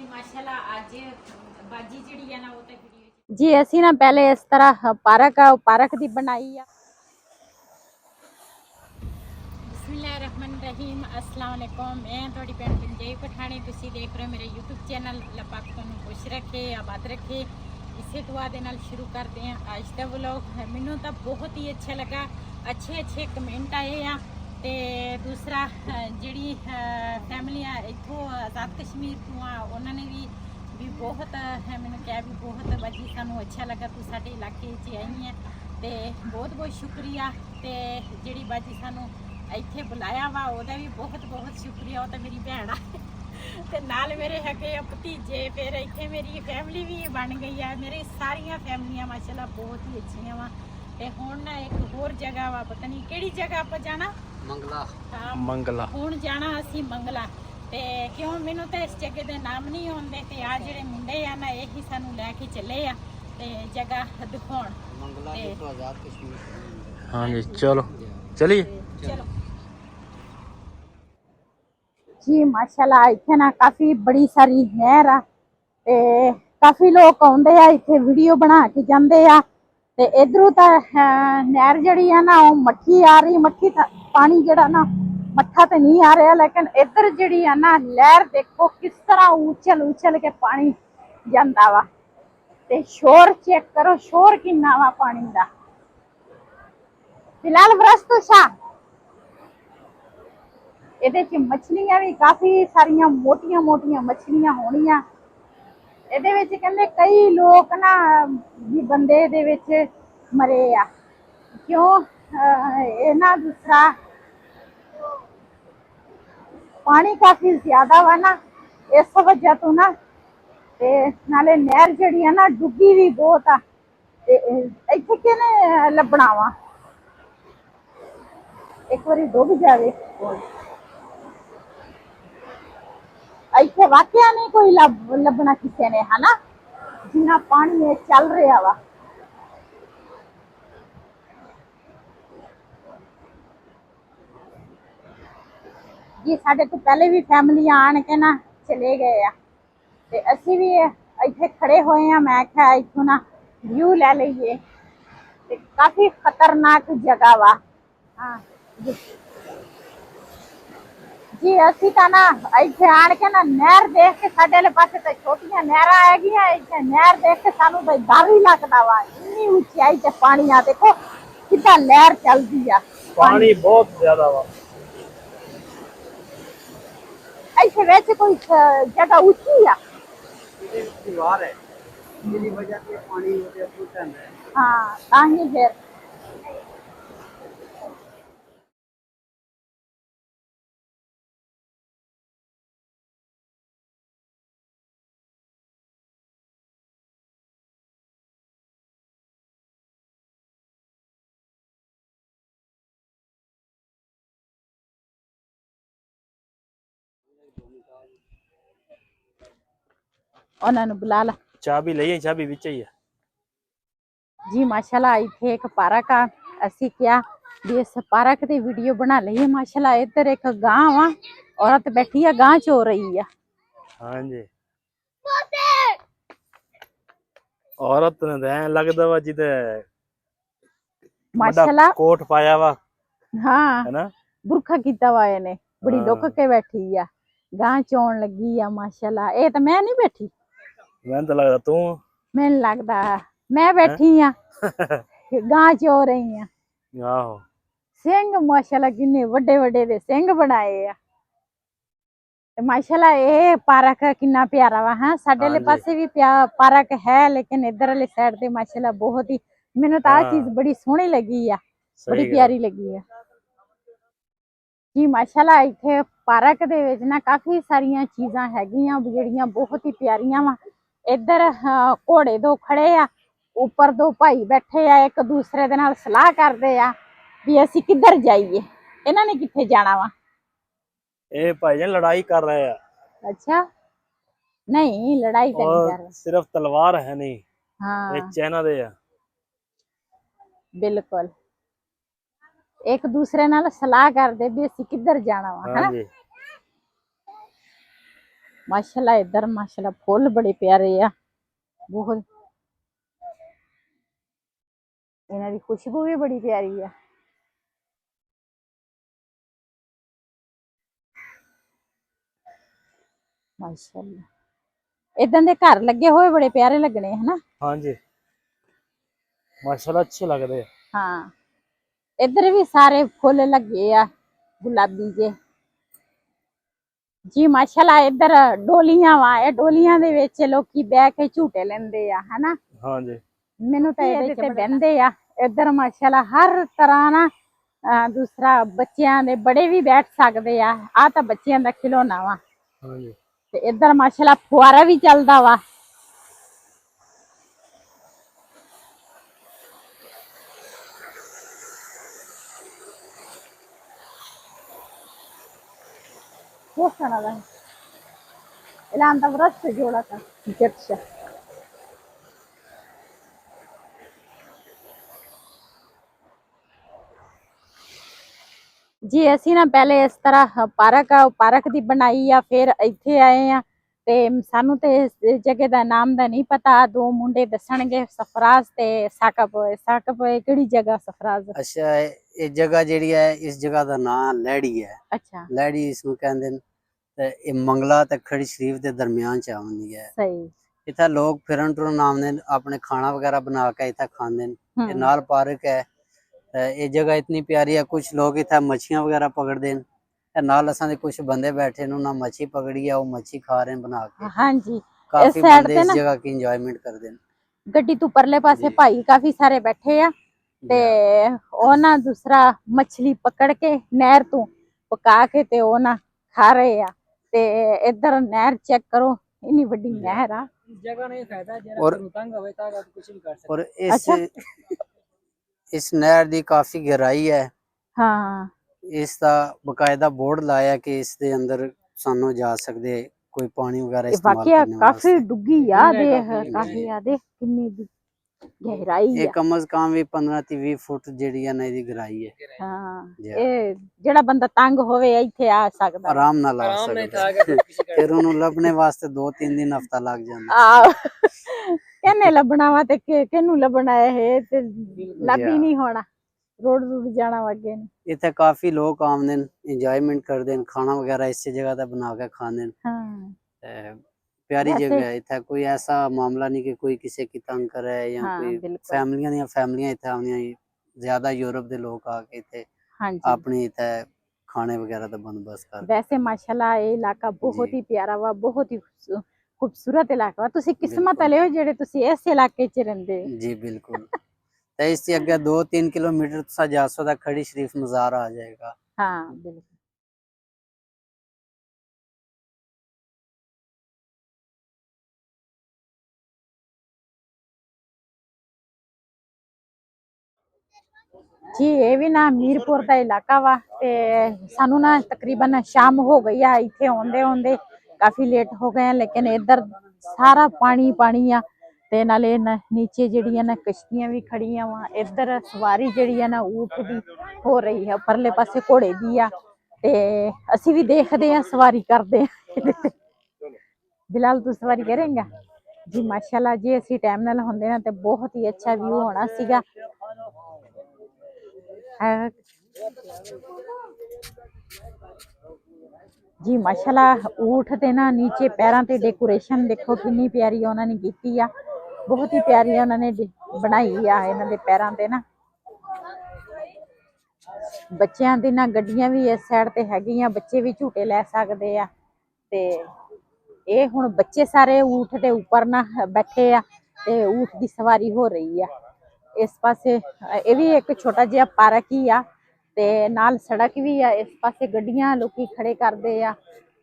माशाल्लाह आज बाजी जिहड़ी है ना वो तो वीडियो जी असी ना पहले इस तरह पारक दी बनाई आ। बिस्मिल्लाहिर्रहमानिर्रहीम अस्सलाम वालेकुम। मैं थोड़ी भैन पंजाई पठानी, तुसी देख रहे हो मेरे यूट्यूब चैनल। अल्लाह पाक तुहानू खुश रखे, आबाद रखे। इसे दुआ दे नाल शुरू करते हैं आज का व्लॉग। मैनू तो बहुत ही अच्छा लगा, अच्छे कमेंट आए आ। ते दूसरा जिहड़ी फैमिली इत्थों आज़ाद कश्मीर तो आ उन्होंने भी बहुत मैंने कहा भी बहुत बाजी सानू अच्छा लगा तू साडे इलाके च आई है ते बहुत शुक्रिया। ते जिहड़ी बाजी सानू इत्थे बुलाया वा ओहदा भी बहुत शुक्रिया। वो तो मेरी भैन आ ते नाल मेरे हैगे भतीजे, फिर इत्थे मेरी फैमिली भी बन गई है। मेरी सारिया फैमिलियां माशाल्लाह बहुत ही अच्छियां वा। ते हुण ना एक होर जगह वा, पता नहीं किहड़ी जगह आपां जाना, मंगला। हाँ मंगला, हुण जाना असीं मंगला। ते क्यों मैनू तो इस जगह के नाम नहीं आउंदे ते आ जिहड़े मुंडे आ ना यही सानू लैके चले आ ते जगह दिखाउण मंगला तो आज़ाद कश्मीर। हाँ जी चलो चलिए चलो जी माशाल्लाह इत्थे ना काफ़ी बड़ी सारी नहर आ ते काफ़ी लोग आउंदे आ इत्थे वीडियो बना के जांदे आ। ते इधरों तो नहर जिहड़ी है ना वो मट्ठी आ रही, मट्ठी पानी जिहड़ा ना मट्ठा तो नहीं आ रहा, लेकिन इधर जिहड़ी है ना लहर देखो किस तरह उछल के पानी जांदा वा। ते शोर चेक करो, शोर किन्ना वा पानी दा। फिलहाल बरस सा ਇਹਦੇ ਚ ਮੱਛਲੀਆਂ ਵੀ ਕਾਫੀ ਸਾਰੀਆਂ ਮੋਟੀਆਂ ਮੱਛਲੀਆਂ ਹੋਣੀਆਂ। ਇਹਦੇ ਵਿੱਚ ਕਹਿੰਦੇ ਕਈ ਲੋਕ ਨਾ ਵੀ ਬੰਦੇ ਦੇ ਵਿੱਚ ਮਰੇ ਆ। ਕਿਉਂ ਇਹ ਨਾ ਦੂਸਰਾ ਪਾਣੀ ਕਾਫੀ ਜ਼ਿਆਦਾ ਵਾ ਨਾ, ਇਸ ਵਜ੍ਹਾ ਤੋਂ ਨਾ ਤੇ ਨਾਲੇ ਨਹਿਰ ਜਿਹੜੀ ਆ ਨਾ ਡੁੱਗੀ ਵੀ ਬਹੁਤ ਆ। ਤੇ ਇੱਥੇ ਕਿਹਨੇ ਲੱਭਣਾ ਵਾ, ਇੱਕ ਵਾਰੀ ਡੁੱਬ ਜਾਵੇ ਇੱਥੇ ਵਾਕਿਆ ਨਹੀਂ ਕੋਈ ਲੱਭਣਾ ਕਿਸੇ ਨੇ, ਹਨਾ ਜਿੰਨਾ ਪਾਣੀ ਇਹ ਚੱਲ ਰਿਹਾ ਵਾ। ਜੀ ਸਾਡੇ ਤੋਂ ਪਹਿਲੇ ਵੀ ਫੈਮਲੀਆਂ ਆਣ ਕੇ ਨਾ ਚਲੇ ਗਏ ਆ ਤੇ ਅਸੀਂ ਵੀ ਇੱਥੇ ਖੜੇ ਹੋਏ ਆ। ਮੈਂ ਕਿਹਾ ਇੱਥੋਂ ਨਾ ਵਿਊ ਲੈ ਲਈਏ ਤੇ ਕਾਫੀ ਖਤਰਨਾਕ ਜਗ੍ਹਾ ਵਾ। ਹਾਂ ਜੀ ਅਸੀਂ ਤਾਂ ਨਾ ਇੱਥੇ ਆਣ ਕੇ ਨਾ ਨਹਿਰ ਦੇਖ ਕੇ, ਸਾਡੇ ਵਾਲੇ ਪਾਸੇ ਤਾਂ ਛੋਟੀਆਂ ਨਹਿਰਾਂ ਹੈਗੀਆਂ, ਇੱਥੇ ਨਹਿਰ ਦੇਖ ਕੇ ਸਾਨੂੰ ਤਾਂ ਡਰ ਹੀ ਲੱਗਦਾ ਵਾ। ਇੰਨੀ ਉਚਾਈ ਤੇ ਪਾਣੀ ਆ, ਦੇਖੋ ਕਿੱਦਾਂ ਲਹਿਰ ਚੱਲਦੀ ਆ, ਪਾਣੀ ਬਹੁਤ ਜ਼ਿਆਦਾ ਵਾ। ਇੱਥੇ ਵਿੱਚ ਕੋਈ ਜਗ੍ਹਾ ਉੱਚੀ ਆ, ਇਹਦੇ ਵਿੱਚ ਦੀਵਾਰ ਹੈ ਜਿਹਦੀ ਵਜ੍ਹਾ ਤੇ ਪਾਣੀ ਉਹਦੇ ਉੱਪਰ ਜਾਂਦਾ ਹੈ। ਹਾਂ ਤਾਂ ਹੀ ਫਿਰ ਉਹਨਾਂ ਨੂੰ ਬੁਲਾ ਲਾ। ਚਾਬੀ ਲਈਏ, ਚਾਬੀ ਵਿੱਚ ਹੀ ਹੈ ਜੀ ਮਾਸ਼ਾਅੱਲਾ ਇੱਥੇ ਇੱਕ ਪਾਰਕ ਆ। ਅਸੀਂ ਕਿਹਾ ਵੀ ਇਸ ਪਾਰਕ ਦੀ ਵੀਡੀਓ ਬਣਾ ਲਈਏ। ਮਾਸ਼ਾਅੱਲਾ ਇੱਧਰ ਇੱਕ ਗਾਂ ਵਾ, ਔਰਤ ਬੈਠੀ ਆ ਗਾਂ ਚੋ ਰਹੀ ਆ। ਹਾਂਜੀ ਔਰਤ ਨੇ ਤਾਂ ਐਂ ਲੱਗਦਾ ਵਾ ਜਿਹਦੇ ਮਾਸ਼ਾਅੱਲਾ ਕੋਟ ਪਾਇਆ ਵਾ, ਹਾਂ ਹੈਨਾ ਬੁਰਖਾ ਕੀਤਾ ਵਾ ਇਹਨੇ, ਬੜੀ ਲੁੱਕ ਕੇ ਬੈਠੀ ਆ, ਗਾਂ ਚੋਣ ਲੱਗੀ ਆ। ਮਾਸ਼ਾਅੱਲਾ ਇਹ ਤਾਂ ਮੈਂ ਨਹੀਂ ਬੈਠੀ, ਮੈਨੂੰ ਤਾਂ ਲੱਗਦਾ ਤੂੰ, ਮੈਨੂੰ ਲੱਗਦਾ ਮੈਂ ਬੈਠੀ ਆ ਗਾਂ ਚੋ ਰਹੀ ਆ। ਆਹੋ ਸਿੰਘ ਮਾਸ਼ਾਅੱਲਾ ਕਿੰਨੇ ਵੱਡੇ ਦੇ ਸਿੰਘ ਬਣਾਏ ਆ। ਤੇ ਮਾਸ਼ਾਅੱਲਾ ਇਹ ਪਾਰਕ ਕਿੰਨਾ ਪਿਆਰਾ ਵਾ। ਹਾਂ ਸਾਡੇ ਵਾਲੇ ਪਾਸੇ ਵੀ ਪਾਰਕ ਹੈ, ਲੇਕਿਨ ਇਧਰ ਵਾਲੀ ਸਾਈਡ ਤੇ ਮਾਸ਼ਾਅੱਲਾ ਬਹੁਤ ਹੀ, ਮੈਨੂੰ ਤਾਂ ਆ ਚੀਜ਼ ਬੜੀ ਸੋਹਣੀ ਲੱਗੀ ਆ, ਬੜੀ ਪਿਆਰੀ ਲੱਗੀ ਆ ਜੀ। ਮਾਸ਼ਾਅੱਲਾ ਇੱਥੇ ਪਾਰਕ ਦੇ ਵਿੱਚ ਨਾ ਕਾਫੀ ਸਾਰੀਆਂ ਚੀਜ਼ਾਂ ਹੈਗੀਆਂ ਜਿਹੜੀਆਂ ਬਹੁਤ ਹੀ ਪਿਆਰੀਆਂ ਵਾ। ਇੱਧਰ ਘੋੜੇ ਦੋ ਖੜੇ ਆ, ਉੱਪਰ ਦੋ ਭਾਈ ਬੈਠੇ ਆ, ਇੱਕ ਦੂਸਰੇ ਦੇ ਨਾਲ ਸਲਾਹ ਕਰਦੇ ਆ ਵੀ ਅਸੀਂ ਕਿੱਧਰ ਜਾਈਏ, ਇਹਨਾਂ ਨੇ ਕਿੱਥੇ ਜਾਣਾ ਵਾ। ਇਹ ਭਾਈ ਜਾਨ ਲੜਾਈ ਕਰ ਰਹੇ ਆ। ਅੱਛਾ ਨਹੀਂ ਲੜਾਈ ਤਾਂ ਨਹੀਂ ਕਰ ਰਹੇ, ਸਿਰਫ ਤਲਵਾਰ ਹੈ ਨਹੀਂ, ਹਾਂ ਇਹ ਚਾਈਨਾ ਦੇ ਆ। ਬਿਲਕੁਲ ਇੱਕ ਦੂਸਰੇ ਨਾਲ ਸਲਾਹ ਕਰਦੇ ਵੀ ਅਸੀਂ ਕਿੱਧਰ ਜਾਣਾ ਵਾ, ਹਨਾ। माशाल्लाह इधर माशाल्लाह फुल बड़े प्यारे आ बहुत इन्हां दी खुशबू भी बड़ी प्यारी आ माशाल्लाह इदां दे घर लगे होए बड़े प्यारे लगने है ना हाँ जी माशाल्लाह अच्छे लग रहे। हाँ इधर भी सारे फुल लगे आ गुलाबी जे जी माशाल्लाह इधर डोलियां वा ए डोलियां दे विच लोकी बैठ के झूटे लेंदे आ है ना हाँ जी मैनू तो ਇਹਦੇ ਤੇ ਬਹਿੰਦੇ ਆ ਇੱਧਰ ਮਾਸ਼ਾਅੱਲਾ ਹਰ ਤਰ੍ਹਾਂ ਨਾ ਦੂਸਰਾ ਬੱਚਿਆਂ ਦੇ ਬੜੇ ਵੀ ਬੈਠ ਸਕਦੇ ਆ ਆ ਤਾਂ ਬੱਚਿਆਂ ਦਾ ਖਿਡੌਣਾ ਵਾ हाँ जी ਤੇ ਇੱਧਰ ਮਾਸ਼ਾਅੱਲਾ ਫੁਆਰਾ ਵੀ ਚੱਲਦਾ ਵਾ ਬਹੁਤ ਸੋਹਣਾ ਵਾ ਇਲਾਨ ਦਾ ਵਰਸ ਜੋੜਾ ਤਾ ਜੱਟਸ਼ਾ जी ਅਸੀਂ ਨਾ ਪਹਿਲੇ ਇਸ ਤਰ੍ਹਾਂ ਪਾਰਕ ਦੀ ਬਣਾਈ ਆ ਫਿਰ ਇੱਥੇ ਆਏ ਆ ਤੇ ਸਾਨੂੰ ਤੇ ਇਸ ਜਗ੍ਹਾ ਦਾ ਨਾਮ ਦਾ ਨਹੀਂ ਪਤਾ ਦੋ ਮੁੰਡੇ ਦੱਸਣਗੇ ਸਫਰਾਜ਼ ਤੇ ਸਾਕਬ ਕਿਹੜੀ ਜਗ੍ਹਾ ਸਫਰਾਜ਼ अच्छा ये जगह ਜਿਹੜੀ ਹੈ ਇਸ ਜਗ੍ਹਾ ਦਾ ਨਾਮ ਲੈੜੀ ਹੈ ਅੱਛਾ ਲੈੜੀ ਇਸ ਨੂੰ ਕਹਿੰਦੇ ਨੇ ਤੇ ਇਹ ਮੰਗਲਾ ਤੇ ਖੜੀ ਸ਼ਰੀਫ ਦੇ ਦਰਮਿਆਨ ਚ ਆਉਂਦੀ ਹੈ ਸਹੀ ਇੱਥੇ ਲੋਕ ਫਿਰਨ ਟੁਰਨ ਆਉਂਦੇ ਨੇ ਆਪਣੇ ਖਾਣਾ ਵਗੈਰਾ ਬਣਾ ਕੇ ਇੱਥੇ ਖਾਂਦੇ ਨੇ ਤੇ ਨਾਲ ਪਾਰਕ ਹੈ ये जगह इतनी प्यारी है कुछ लोग इतना मछलियां वगैरह पकड़ते हैं नाल असां दे कुछ बंदे बैठे ने उन्होंने मच्छी पकड़ी है वो मच्छी खा रहे हैं बना के हाँ जी काफी बंदे इस जगह की इंजॉयमेंट करते हैं ਗੱਡੀ ਤੋਂ ਪਰਲੇ ਪਾਸੇ ਭਾਈ ਕਾਫੀ ਸਾਰੇ ਬੈਠੇ ਆ ਤੇ ਉਹ ਨਾ ਦੂਸਰਾ ਮੱਛਲੀ ਪਕੜ ਕੇ ਨਹਿਰ ਤੋਂ ਪਕਾ ਕੇ ਤੇ ਉਹ ਨਾ ਖਾ ਰਹੇ ਆ ਤੇ ਇੱਧਰ ਨਹਿਰ ਚੈੱਕ ਕਰੋ ਇੰਨੀ ਵੱਡੀ ਨਹਿਰ ਆ जगह नहीं फायदा जरा तंग होवे ता कुछ भी कर सकते और इस नहर दी काफी गहराई है ਹਾਂ इसका बकायदा बोर्ड लाया कि इस दे अंदर सानू जा सकदे कोई पानी वगैरह इस्तेमाल वाकया करने काफी वास्ते डुगी आ देख काफी आ देख किन्नी गहराई ये है कम से कम भी 15 થી 20 फुट ਜਿਹੜੀ ਹੈ ਨਾ ਇਹਦੀ ਗਹਿਰਾਈ ਹੈ ਹਾਂ ਇਹ ਜਿਹੜਾ ਬੰਦਾ ਤੰਗ ਹੋਵੇ ਇੱਥੇ ਆ ਸਕਦਾ ਆਰਾਮ ਨਾਲ ਆ आराम नहीं था ਸਕਦਾ अगर किसी ਫਿਰ ਉਹਨੂੰ ਲੱਭਣੇ ਵਾਸਤੇ 2-3 ਦਿਨ ਹਫਤਾ ਲੱਗ ਜਾਂਦਾ ਆ ਕਿਹਨੇ ਲੱਭਣਾ ਵਾ ਤੇ ਕਿਹਨੂੰ ਲੱਭਣਾ ਇਹ ਤੇ ਲੱਭ ਹੀ ਨਹੀਂ ਹੋਣਾ ਰੋਡ ਜਾਣਾ ਵਾ ਅੱਗੇ ਨੂੰ ਇੱਥੇ ਕਾਫੀ ਲੋਕ ਆਉਂਦੇ ਨੇ ਇੰਜੋਇਮੈਂਟ ਕਰਦੇ ਨੇ ਖਾਣਾ ਵਗੈਰਾ ਇਸੇ ਜਗ੍ਹਾ ਤੇ ਬਣਾ ਕੇ ਖਾਂਦੇ ਨੇ ਹਾਂ ਤੇ प्यारी वैसे- जगह है इतना कोई ऐसा मामला नहीं कि कोई किसी की तंग करे या हाँ, कोई बिल्कुल। फैमिलियां इतने आउंदियां ज्यादा यूरोप के लोग आके इतने हाँ जी अपनी इतने खाने वगैरह का बंदोबस्त कर वैसे माशाल्लाह ਇਹ ਇਲਾਕਾ ਬਹੁਤ ਹੀ ਪਿਆਰਾ ਵਾ ਬਹੁਤ ਹੀ ਖੂਬਸੂਰਤ ਇਲਾਕਾ ਵਾ ਤੁਸੀਂ ਕਿਸਮਤ ਵਾਲੇ ਹੋ ਜਿਹੜੇ ਤੁਸੀਂ ਇਸ ਇਲਾਕੇ 'ਚ ਰਹਿੰਦੇ ਹੋ जी बिल्कुल तो इससे अगर 2-3 किलोमीटर सा जा सो खड़ी शरीफ मज़ार आ जाएगा ਹਾਂ ਬਿਲਕੁਲ ਜੀ ਇਹ ਵੀ ਨਾ ਮੀਰਪੁਰ ਦਾ ਇਲਾਕਾ ਵਾ ਤੇ ਸਾਨੂੰ ਨਾ ਤਕਰੀਬਨ ਸ਼ਾਮ ਹੋ ਗਈ ਆ ਇੱਥੇ ਆਉਂਦੇ ਕਾਫੀ ਲੇਟ ਹੋ ਗਏ ਆ ਲੇਕਿਨ ਇੱਧਰ ਸਾਰਾ ਪਾਣੀ ਆ ਤੇ ਨਾਲੇ ਨੀਚੇ ਜਿਹੜੀਆਂ ਨਾ ਕਸ਼ਤੀਆਂ ਵੀ ਖੜੀਆਂ ਵਾ ਇੱਧਰ ਸਵਾਰੀ ਜਿਹੜੀ ਆ ਨਾ ਊਠ ਦੀ ਹੋ ਰਹੀ ਆ ਪਰਲੇ ਪਾਸੇ ਘੋੜੇ ਦੀ ਆ ਤੇ ਅਸੀਂ ਵੀ ਦੇਖਦੇ ਆ ਸਵਾਰੀ ਕਰਦੇ ਆ ਬਿਲਾਲ ਤੂੰ ਸਵਾਰੀ ਕਰੇਂਗਾ ਜੀ ਮਾਸ਼ਾਅੱਲਾ ਜੀ ਅਸੀਂ ਟਾਈਮ ਨਾਲ ਹੁੰਦੇ ਨਾ ਤੇ ਬਹੁਤ ਹੀ ਅੱਛਾ ਵਿਊ ਹੋਣਾ ਸੀਗਾ ਜੀ ਮਾਸ਼ਾਅੱਲਾ ਊਠ ਤੇ ਨਾ ਨੀਚੇ ਪੈਰਾਂ ਤੇ ਡੈਕੋਰੇਸ਼ਨ ਦੇਖੋ ਕਿੰਨੀ ਪਿਆਰੀ ਉਹਨਾਂ ਨੇ ਕੀਤੀ ਆ ਬਹੁਤ ਹੀ ਪਿਆਰੀ ਉਹਨਾਂ ਨੇ ਬਣਾਈ ਆ ਇਹਨਾਂ ਦੇ ਪੈਰਾਂ ਤੇ ਨਾ ਬੱਚਿਆਂ ਦੀ ਨਾ ਗੱਡੀਆਂ ਵੀ ਇਸ ਸਾਈਡ ਤੇ ਹੈਗੀਆਂ ਬੱਚੇ ਵੀ ਝੂਟੇ ਲੈ ਸਕਦੇ ਆ ਤੇ ਇਹ ਹੁਣ ਬੱਚੇ ਸਾਰੇ ਊਠ ਦੇ ਉੱਪਰ ਨਾ ਬੈਠੇ ਆ ਤੇ ਊਠ ਦੀ ਸਵਾਰੀ ਹੋ ਰਹੀ ਆ ਇਸ ਪਾਸੇ ਇਹ ਵੀ ਇੱਕ ਛੋਟਾ ਜਿਹਾ ਪਾਰਕ ਹੀ ਆ ਤੇ ਨਾਲ ਸੜਕ ਵੀ ਆ ਇਸ ਪਾਸੇ ਗੱਡੀਆਂ ਲੋਕੀ ਖੜੇ ਕਰਦੇ ਆ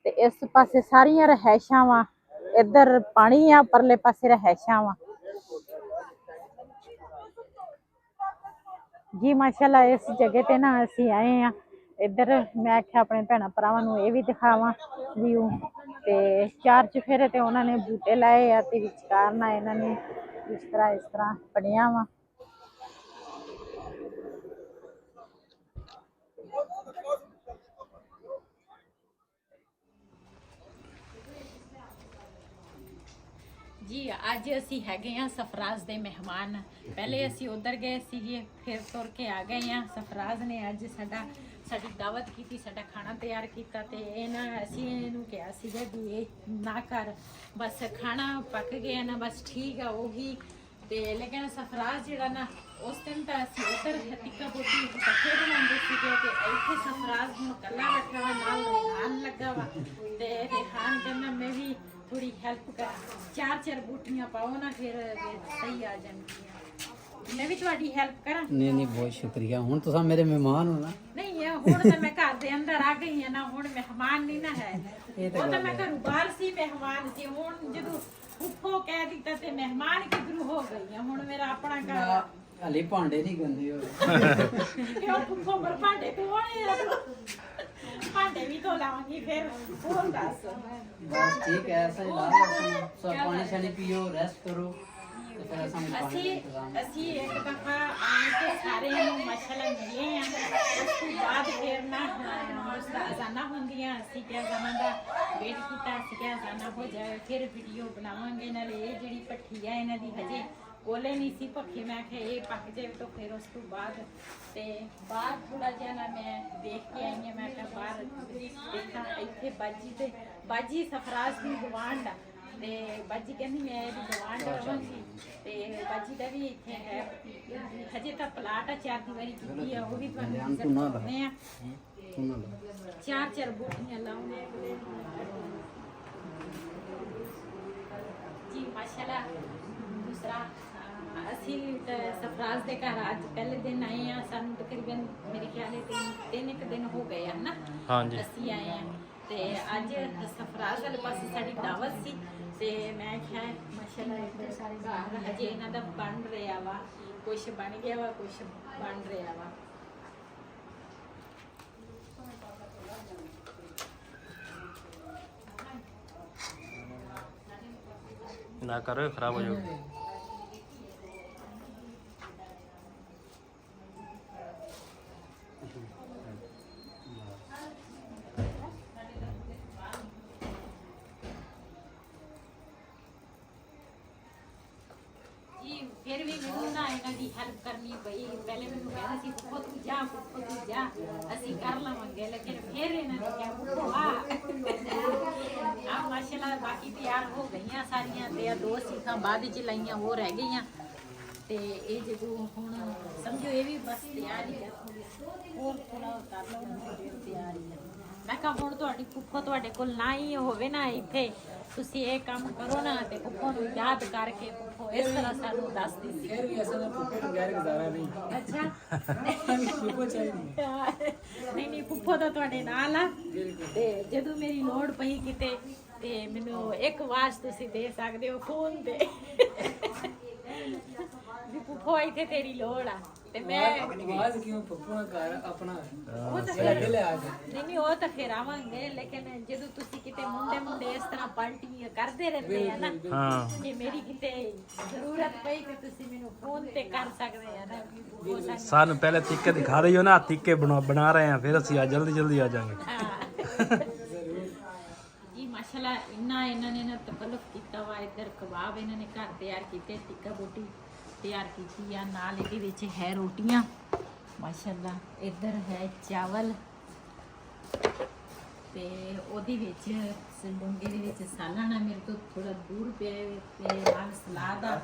ਤੇ ਇਸ ਪਾਸੇ ਸਾਰੀਆਂ ਰਹਿائشਾਂ ਵਾ ਇੱਧਰ ਪਾਣੀ ਆ ਪਰਲੇ ਪਾਸੇ ਰਹਿائشਾਂ ਵਾ ਜੀ ਮਾਸ਼ਾਅੱਲਾ ਇਸ ਜਗ੍ਹਾ ਤੇ ਨਾ ਅਸੀਂ ਆਏ ਆ ਇੱਧਰ ਮੈਂ ਆਖਿਆ ਆਪਣੇ ਭੈਣਾਂ ਭਰਾਵਾਂ ਨੂੰ ਇਹ ਵੀ ਦਿਖਾਵਾਂ ਵਿਊ ਤੇ ਚਾਰ ਚੁਫੇਰੇ ਤੇ ਉਹਨਾਂ ਨੇ ਬੂਟੇ ਲਾਏ ਆ ਤੇ ਵਿਚਕਾਰ ਨਾ ਇਹਨਾਂ ਨੇ ਇਸ ਤਰ੍ਹਾਂ ਬਣਿਆ ਵਾ ਜੀ ਅੱਜ ਅਸੀਂ ਹੈਗੇ ਆ ਸਫਰਾਜ਼ ਦੇ ਮਹਿਮਾਨ। ਪਹਿਲੇ ਅਸੀਂ ਉਧਰ ਗਏ ਸੀਗੇ, ਫਿਰ ਤੁਰ ਕੇ ਆ ਗਏ ਆ। ਸਫਰਾਜ਼ ਨੇ ਅੱਜ ਸਾਡੀ ਦਾਵਤ ਕੀਤੀ, ਸਾਡਾ ਖਾਣਾ ਤਿਆਰ ਕੀਤਾ ਤੇ ਅਸੀਂ ਇਹਨੂੰ ਕਿਹਾ ਸੀਗਾ ਵੀ ਇਹ ਨਾ ਕਰ, ਬਸ ਖਾਣਾ ਪੱਕ ਗਿਆ ਨਾ, ਬਸ ਠੀਕ ਆ ਉਹੀ। ਤੇ ਲੇਕਿਨ ਸਫਰਾਜ਼ ਜਿਹੜਾ ਨਾ ਉਸ ਦਿਨ ਤਾਂ ਅਸੀਂ ਉਧਰ ਟਿੱਕਾ ਬੋਟੀ ਇਕੱਠੇ ਬਣਾਉਂਦੇ ਸੀਗੇ ਤੇ ਇੱਥੇ ਸਫਰਾਜ਼ ਨੂੰ ਇਕੱਲਾ ਬੈਠਾ ਵਾ, ਨਾਲ ਰਿਹਾਨ ਲੱਗਾ ਵਾ ਤੇ ਰਿਹਾਨ ਕਹਿੰਦਾ ਮੈਂ ਵੀ थोड़ी हेल्प कर, चार बूटियां पाओ ना फिर सही आ जाएंगी। मैं भी थोड़ी हेल्प करा। नहीं बहुत शुक्रिया। हुण तुसां मेरे मेहमान हो ना। नहीं है हुण तो मैं घर दे अंदर आ गई है ना, हुण मेहमान नहीं ना है। वो तो मैं घरों बाहर सी मेहमान सी, हुण जदों फुफो कह दिता ते मेहमान किधरों हो गई है। हुण मेरा अपना घर हले भांडे नहीं गंदे हो क्यों फुफो पर भांडे धोने भांडे भी धो लाऊंगी फिर। और दस बस ठीक है, ऐसा ही ला लो, सब पानी शानी पियो, रेस्ट करो ते फिर असां भी खाने दा इंतजाम। ਅਸੀਂ ਇੱਕ ਦਫਾ ਆਏ ਤੇ ਸਾਰੇ ਨੂੰ ਮਾਸ਼ਾਅੱਲਾ ਮਿਲੇ ਆ। ਉਸ ਤੋਂ ਬਾਅਦ ਫਿਰ ਨਾ ਅਜ਼ਾਨਾ ਹੁੰਦੀਆਂ, ਅਸੀਂ ਕਿ ਅਜ਼ਾਨਾ ਦਾ ਵੇਟ ਕੀਤਾ, ਅਸੀਂ ਕਿ ਅਜ਼ਾਨਾ ਹੋ ਜਾਏ ਫਿਰ ਵੀਡੀਓ ਬਣਾਵਾਂਗੇ। ਨਾਲੇ ਇਹ ਜਿਹੜੀ ਭੱਠੀ ਆ ਇਹਨਾਂ ਦੀ ਹਜੇ ਕੋਲੇ ਨਹੀਂ ਸੀ ਪੱਖੇ, ਮੈਂ ਕਿਹਾ ਇਹ ਪੱਕ ਜਾਵੇ ਤਾਂ ਫਿਰ ਉਸ ਤੋਂ ਬਾਅਦ ਤੇ ਬਾਹਰ ਥੋੜਾ ਜਿਹਾ ਨਾ ਮੈਂ ਦੇਖ ਕੇ ਆਈ ਹਾਂ। ਮੈਂ ਕਿਹਾ ਬਾਹਰ ਦੇਖਾਂ, ਇੱਥੇ ਬਾਜੀ ਸਫਰਾਜ਼ ਦੀ ਗਵਾਂਢ ਆ ਤੇ ਬਾਜੀ ਕਹਿੰਦੀ ਮੈਂ ਇਹਦੀ ਗਵਾਂਢ ਰਵਾਂਗੀ ਤੇ ਬਾਜੀ ਦਾ ਵੀ ਇੱਥੇ ਹੈ। ਹਜੇ ਤਾਂ ਪਲਾਟ ਆ, 4 ਦੀਵਾਰੀ ਕੀਤੀ ਆ, ਉਹ ਵੀ ਤੁਹਾਨੂੰ ਦਿਖਾਉਂਦੇ ਆ। 4 ਬੂਟੀਆਂ ਲਾਉਣੇ ਜੀ ਮਾਸ਼ਾਅੱਲਾ। ਦੂਸਰਾ ਅਸੀਂ ਸਫਰਾਜ਼ ਦੇ ਘਰ ਅੱਜ ਪਹਿਲੇ ਦਿਨ ਆਏ ਆ। ਸਾਨੂੰ ਤਕਰੀਬਨ ਮੇਰੇ ਖਿਆਲ ਹੈ 3 ਦਿਨ ਹੋ ਗਏ ਆ ਨਾ। ਹਾਂਜੀ ਅਸੀਂ ਆਏ ਆ ਤੇ ਅੱਜ ਸਫਰਾਜ਼ ਵਾਲੇ ਪਾਸੇ ਸਾਡੀ ਦਾਵਤ ਸੀ ਤੇ ਮੈਂ ਕਿਹਾ ਮਾਸ਼ਾਅੱਲਾ ਇੱਥੇ ਸਾਰੇ ਘਰ ਹਜੇ ਇਹਨਾਂ ਦਾ ਬਣ ਰਿਹਾ ਵਾ, ਕੁਛ ਬਣ ਗਿਆ ਵਾ, ਕੁਛ ਬਣ ਰਿਹਾ ਵਾ। ना करो खराब हो जाओगे। ਜੀ ਫਿਰ ਵੀ ਮੈਨੂੰ ਨਾ ਇਹਨਾਂ ਦੀ ਹੈਲਪ ਕਰਨੀ ਪਈ। ਪਹਿਲੇ ਮੈਨੂੰ ਕਹਿੰਦੇ ਸੀ ਪੁੱਪੋ ਤੂੰ ਜਾ ਅਸੀਂ ਕਰ ਲਵਾਂਗੇ, ਲੇਕਿਨ ਫਿਰ ਇਹਨਾਂ ਨੇ ਕਿਹਾ ਪੁੱਪੋ ਆ ਮਾਸ਼ਾਅੱਲਾ। ਬਾਕੀ ਤਿਆਰ ਹੋ ਗਈਆਂ ਸਾਰੀਆਂ ਤੇ 2 ਸੀਖਾਂ ਬਾਅਦ ਚ ਲਾਈਆਂ ਉਹ ਰਹਿ ਗਈਆਂ ਤੇ ਇਹ ਜਦੋਂ ਹੁਣ ਸਮਝੋ ਇਹ ਵੀ ਬਸ ਤਿਆਰ ਹੀ ਆ। ਹੋਰ ਥੋੜਾ ਕਰ ਲਓ ਫਿਰ ਤਿਆਰ ਹੀ ਆ। ਮੈਂ ਕਿਹਾ ਹੁਣ ਤੁਹਾਡੀ ਪੁੱਪੋ ਤੁਹਾਡੇ ਕੋਲ ਨਾ ਹੀ ਹੋਵੇ ਨਾ ਇੱਥੇ, ਤੁਸੀਂ ਇਹ ਕੰਮ ਕਰੋ ਨਾ ਤੇ ਪੁੱਪੋ ਨੂੰ ਯਾਦ ਕਰਕੇ ਪੁੱਪੋ ਇਸ ਤਰ੍ਹਾਂ ਸਾਨੂੰ ਦੱਸਦੀ ਸੀ। फिर भी ऐसा ना पुप्पो के बगैर गुजारा नहीं। ਅੱਛਾ पुप्पो चाहिए। ਨਹੀਂ ਪੁੱਪੋ ਤਾਂ ਤੁਹਾਡੇ ਨਾਲ ਆ ਤੇ ਜਦੋਂ ਮੇਰੀ ਲੋੜ ਪਈ ਕਿਤੇ ਤੇ ਮੈਨੂੰ ਇੱਕ ਆਵਾਜ਼ ਤੁਸੀਂ ਦੇ ਸਕਦੇ ਹੋ ਫੋਨ ਤੇ ਵੀ ਪੁੱਪੋ ਇੱਥੇ ਤੇਰੀ ਲੋੜ ਆ ਤੇ ਮੈਂ आवाज क्यों पुप्पो का घर अपना ਉਹ ਤਾਂ मेरा ਫਿਰ दिल है आज। ਨਹੀਂ ਉਹ ਤਾਂ ਫਿਰ ਆਵਾਂਗੇ, ਲੇਕਿਨ ਜਦੋਂ ਤੁਸੀਂ ਕਿਤੇ ਮੁੰਡੇ ਇਸ ਤਰ੍ਹਾਂ ਪਾਰਟੀ ਕਰਦੇ ਰਹਿੰਦੇ ਆ ਨਾ, ਜੇ ਮੇਰੀ ਕਿਤੇ ਜ਼ਰੂਰਤ ਪਈ ਤੇ ਤੁਸੀਂ ਮੈਨੂੰ ਫੋਨ ਤੇ ਕਰ ਸਕਦੇ ਆ ਨਾ। ਉਹ ਸਾਨੂੰ सानू पहले टिक्के दिखा रही हो ना, टिक्के बना रहे हैं, फिर ਅਸੀਂ जल्दी आ जाएंगे। ਜੀ ਮਾਸ਼ਾਅੱਲਾ ਇੰਨਾ ਇਹਨਾਂ ਨੇ ਨਾ ਤਕੱਲੁਫ ਕੀਤਾ ਵਾ। ਇੱਧਰ ਕਬਾਬ ਇਹਨਾਂ ਨੇ ਘਰ ਤਿਆਰ ਕੀਤੇ, ਟਿੱਕਾ ਬੋਟੀ ਤਿਆਰ ਕੀਤੀ ਆ, ਨਾਲ ਇਹਦੇ ਵਿੱਚ ਹੈ ਰੋਟੀਆਂ ਮਾਸ਼ਾਅੱਲਾ। ਇੱਧਰ ਹੈ ਚਾਵਲ ਤੇ ਉਹਦੇ ਵਿੱਚ ਡੂੰਘੇ ਦੇ ਵਿੱਚ ਸਾਲਣ ਆ, ਮੇਰੇ ਤੋਂ ਥੋੜਾ ਦੂਰ ਪਿਆ ਤੇ ਨਾਲ ਸਲਾਦ ਆ,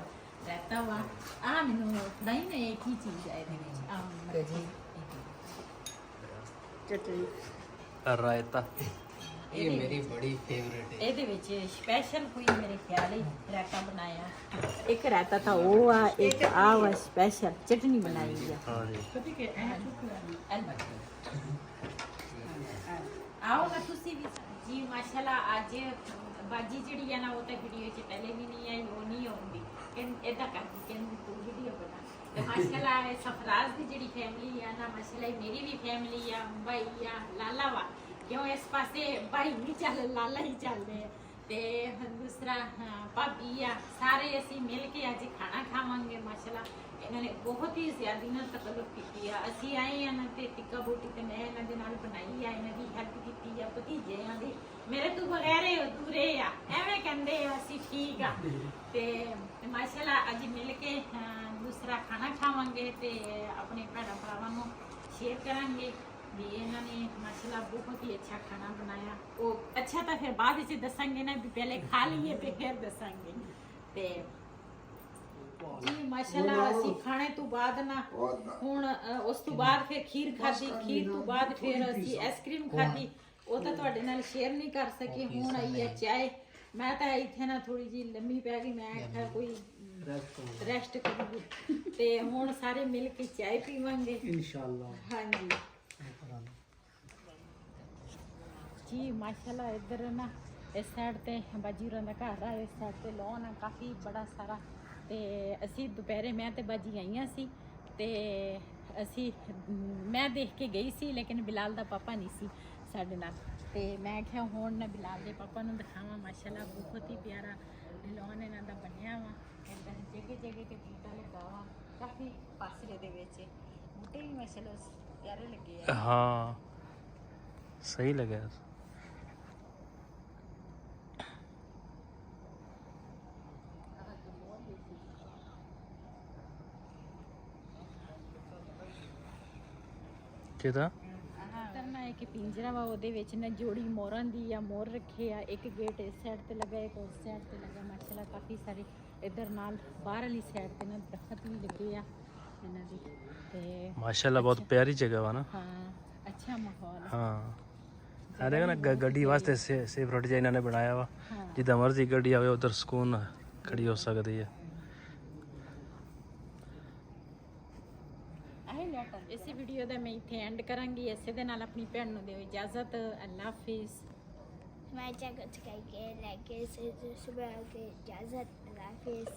ਰਾਇਤਾ ਵਾ। ਆ ਮੈਨੂੰ ਨਹੀਂ ਨਾ ਇਹ ਕੀ ਚੀਜ਼ ਹੈ ਇਹਦੇ ਵਿੱਚ ਆ ਜੀ ਚਟਨੀ रायता ये मेरी बड़ी फेवरेट है। ਇਹਦੇ ਵਿੱਚ ਸਪੈਸ਼ਲ ਕੋਈ ਮੇਰੇ ਖਿਆਲ ਹੀ ਰਾਇਤਾ ਬਣਾਇਆ। ਇੱਕ ਰਾਇਤਾ ਤਾਂ ਉਹ ਆ, ਇੱਕ ਆ ਵਾ ਸਪੈਸ਼ਲ ਚਟਨੀ ਬਣਾਈ ਆ। हाँ जी। ਆਓ ਨਾ ਤੁਸੀਂ ਵੀ ਜੀ ਮਾਸ਼ਾਅੱਲਾ। ਅੱਜ ਬਾਜੀ ਜਿਹੜੀ ਆ ਨਾ ਉਹ ਤਾਂ ਵੀਡੀਓ 'ਚ ਪਹਿਲੇ ਵੀ ਨਹੀਂ ਆਈ, ਉਹ ਨਹੀਂ ਆਉਂਦੀ ਇਦਾਂ ਕਰਦੀ ਕਹਿੰਦੀ ਤੂੰ ਵੀਡੀਓ ਬਣਾ ਤੇ ਮਾਸ਼ਾਅੱਲਾ। ਇਹ ਸਫਰਾਜ਼ ਦੀ ਜਿਹੜੀ ਫੈਮਿਲੀ ਆ ਨਾ ਮਾਸ਼ਾਅੱਲਾ, ਮੇਰੀ ਵੀ ਫੈਮਿਲੀ ਆ, ਭਾਈ ਆ, ਲਾਲਾ ਵਾ। ਕਿਉਂ ਇਸ ਪਾਸੇ ਭਾਈ ਨਹੀਂ ਚੱਲ ਲਾਲਾ ਹੀ ਚੱਲਦੇ ਆ ਤੇ ਦੂਸਰਾ ਭਾਬੀ ਆ, ਸਾਰੇ ਅਸੀਂ ਮਿਲ ਕੇ ਅੱਜ ਖਾਣਾ ਖਾਵਾਂਗੇ। ਮਾਸ਼ਾਅੱਲਾ ਇਹਨਾਂ ਨੇ ਬਹੁਤ ਹੀ ਜ਼ਿਆਦਾ ਨਾ ਤਕੱਲੁਫ ਕੀਤੀ ਆ। ਅਸੀਂ ਆਏ ਆ ਨਾ ਤੇ ਟਿੱਕਾ ਬੋਟੀ ਤੇ ਮੈਂ ਇਹਨਾਂ ਦੇ ਨਾਲ ਬਣਾਈ ਆ, ਇਹਨਾਂ ਦੀ ਹੈਲਪ ਕੀਤੀ ਆ। ਭਤੀਜਿਆਂ ਦੀ ਮੇਰੇ ਤੋਂ ਬਗੈਰ ਇਹ ਅਧੂਰੇ ਆ, ਐਵੇਂ ਕਹਿੰਦੇ ਆ, ਅਸੀਂ ਠੀਕ ਆ। ਤੇ ਮਾਸ਼ਾਅੱਲਾ ਅੱਜ ਮਿਲ ਕੇ ਦੂਸਰਾ ਖਾਣਾ ਖਾਵਾਂਗੇ ਤੇ ਆਪਣੇ ਭੈਣਾਂ ਭਰਾਵਾਂ ਨੂੰ ਸ਼ੇਅਰ ਕਰਾਂਗੇ ਵੀ ਇਹਨਾਂ ਨੇ ਮਾਸ਼ਾਅੱਲਾ ਬਹੁਤ ਹੀ ਅੱਛਾ ਖਾਣਾ ਬਣਾਇਆ। ਉਹ ਅੱਛਾ ਤਾਂ ਫਿਰ ਬਾਅਦ ਵਿੱਚ ਦੱਸਾਂਗੇ ਨਾ, ਵੀ ਪਹਿਲੇ ਖਾ ਲਈਏ ਤੇ ਫਿਰ ਦੱਸਾਂਗੇ। ਤੇ ਜੀ ਮਾਸ਼ਾਅੱਲਾ ਅਸੀਂ ਖਾਣੇ ਤੋਂ ਬਾਅਦ ਨਾ ਹੁਣ ਉਸ ਤੋਂ ਬਾਅਦ ਫਿਰ ਖੀਰ ਖਾਧੀ, ਖੀਰ ਤੋਂ ਬਾਅਦ ਫਿਰ ਅਸੀਂ ਆਈਸਕ੍ਰੀਮ ਖਾਧੀ। ਉਹ ਤਾਂ ਤੁਹਾਡੇ ਨਾਲ ਸ਼ੇਅਰ ਨਹੀਂ ਕਰ ਸਕੀ। ਹੁਣ ਆਈ ਹੈ ਚਾਹ। ਮੈਂ ਤਾਂ ਇੱਥੇ ਨਾ ਥੋੜੀ ਜੀ ਲੰਮੀ ਪੈ ਗਈ, ਮੈਂ ਆਖਿਆ ਕੋਈ ਰੈਸਟ ਕਰੂ ਤੇ ਹੁਣ ਸਾਰੇ ਮਿਲ ਕੇ ਚਾਹ ਪੀਵਾਂਗੇ इंशाल्लाह। ਹਾਂਜੀ ਜੀ ਮਾਸ਼ਾਅੱਲਾ। ਇੱਧਰ ਨਾ ਇਸ ਸਾਈਡ ਤੇ ਬਾਜੀ ਹੋਰਾਂ ਦਾ ਘਰ ਆ, ਇਸ ਸਾਈਡ ਤੇ ਲੌਨ ਆ ਕਾਫੀ ਬੜਾ ਸਾਰਾ। ਤੇ ਅਸੀਂ ਦੁਪਹਿਰੇ ਮੈਂ ਤੇ ਬਾਜੀ ਆਈਆਂ ਸੀ ਤੇ ਅਸੀਂ ਮੈਂ ਦੇਖ ਕੇ ਗਈ ਸੀ, ਲੇਕਿਨ ਬਿਲਾਲ ਦਾ ਪਾਪਾ ਨਹੀਂ ਸੀ ਸਾਡੇ ਨਾਲ। ਤੇ ਮੈਂ ਕਿਹਾ ਹੁਣ ਨਾ ਬਿਲਾਲ ਦੇ ਪਾਪਾ ਨੂੰ ਦਿਖਾਵਾਂ। ਮਾਸ਼ਾਅੱਲਾ ਬਹੁਤ ਹੀ ਪਿਆਰਾ ਲੌਨ ਇਹਨਾਂ ਦਾ ਬਣਿਆ ਵਾ। ਇੱਦਾਂ ਜਗ੍ਹਾ ਜਗ੍ਹਾ ਤੇ ਬੂਟਾ ਲੱਗਾ ਵਾ, ਕਾਫੀ ਪਾਸਰੇ ਦੇ ਵਿੱਚ ਬੂਟੇ ਵੀ ਮਾਸ਼ਾਅੱਲਾ ਪਿਆਰੇ ਲੱਗੇ ਆ। हाँ सही लगा। ਕਿਹਦਾ ਕਰਨਾ ਇੱਕ ਪਿੰਜਰਾ ਵਾ, ਉਹਦੇ ਵਿੱਚ ਨਾ ਜੋੜੀ ਮੋਰਾਂ ਦੀ ਆ, ਮੋਰ ਰੱਖੇ ਆ। ਇੱਕ ਗੇਟ ਇਸ ਸਾਈਡ ਤੇ ਲੱਗਾ, ਇੱਕ ਉਸ ਸਾਈਡ ਤੇ ਲੱਗਾ। ਮਾਸ਼ਾਅੱਲਾ ਕਾਫੀ ਸਾਰੇ ਇੱਧਰ ਨਾਲ ਬਾਹਰ ਵਾਲੀ ਸਾਈਡ ਤੇ ਨਾ ਦਰਖਤ ਵੀ ਲੱਗੇ ਆ ਇਹਨਾਂ ਦੀ। ਤੇ माशाल्लाह बहुत प्यारी जगह वा ना। ਹਾਂ ਅੱਛਾ ਮਾਹੌਲ। हाँ ਆ ਦੇਖੋ ਨਾ ਗੱਡੀ ਵਾਸਤੇ ਸੇਫ ਰੋਡ ਜਿਹਾ ਇਹਨਾਂ ਨੇ ਬਣਾਇਆ ਵਾ। ਹਾਂ ਜਿੱਦਾਂ ਮਰਜ਼ੀ ਗੱਡੀ ਆਵੇ ਉਧਰ ਸਕੂਨ ਖੜੀ ਹੋ ਸਕਦੀ ਹੈ। ਇਸੇ ਵੀਡੀਓ ਦਾ ਮੈਂ ਇੱਥੇ ਐਂਡ ਕਰਾਂਗੀ। ਇਸੇ ਦੇ ਨਾਲ ਆਪਣੀ ਭੈਣ ਨੂੰ ਦਿਓ ਇਜਾਜ਼ਤ। ਅੱਲਾ ਹਾਫਿਜ਼। मैं जगत कह के लेके से सुबह के इजाज़त अल्लाह हाफिज़।